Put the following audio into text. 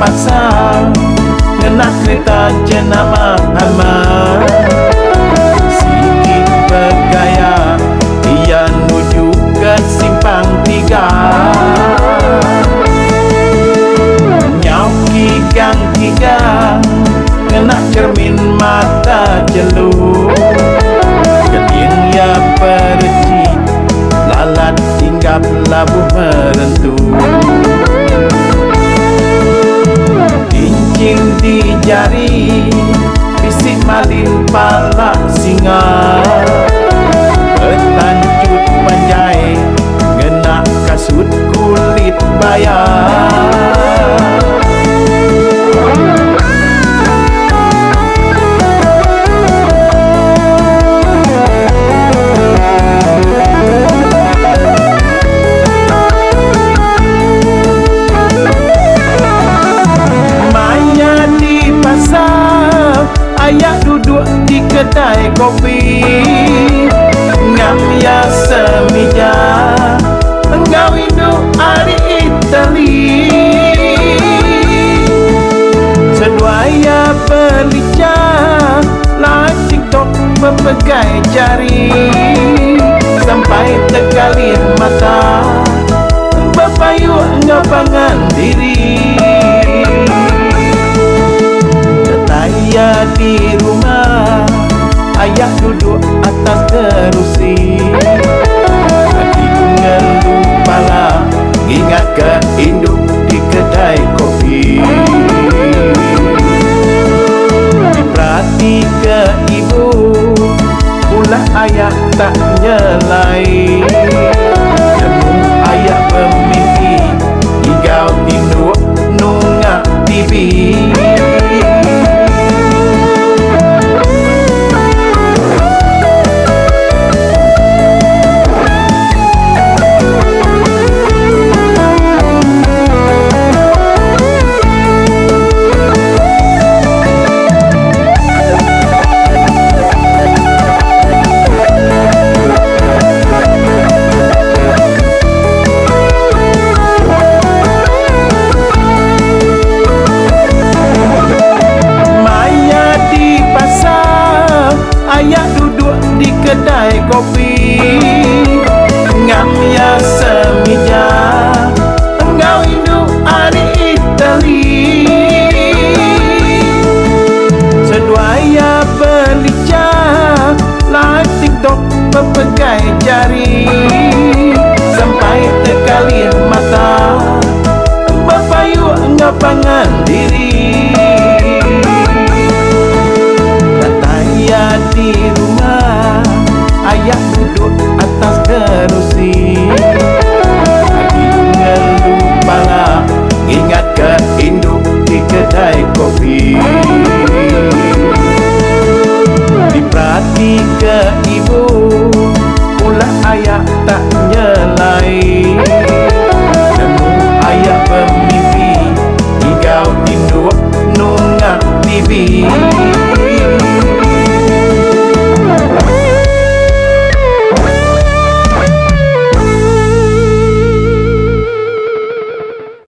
pasar ngenak kereta jenama hama. Sikit bergaya ia nuju ke simpang tiga. Nyauki gang tiga ngenak cermin mata celuk. Keting ya perci lalat hinggap labuh merentu. Cincin di jari bisik malin pala singa. Bertancut panjai ngenak kasut kulit bayar. Ayah duduk di kedai kopi, ngam ya semija engkau hidup hari Itali. Seduaya berlica lah TikTok memegai jari. Sampai tergalih mata berpayu ngapangan diri. Ayah di rumah, ayah duduk atas kerusi. Hati mengeluh pala, ingat ke induk di kedai kopi. Diperhati ke ibu, pula ayah tak nyelai.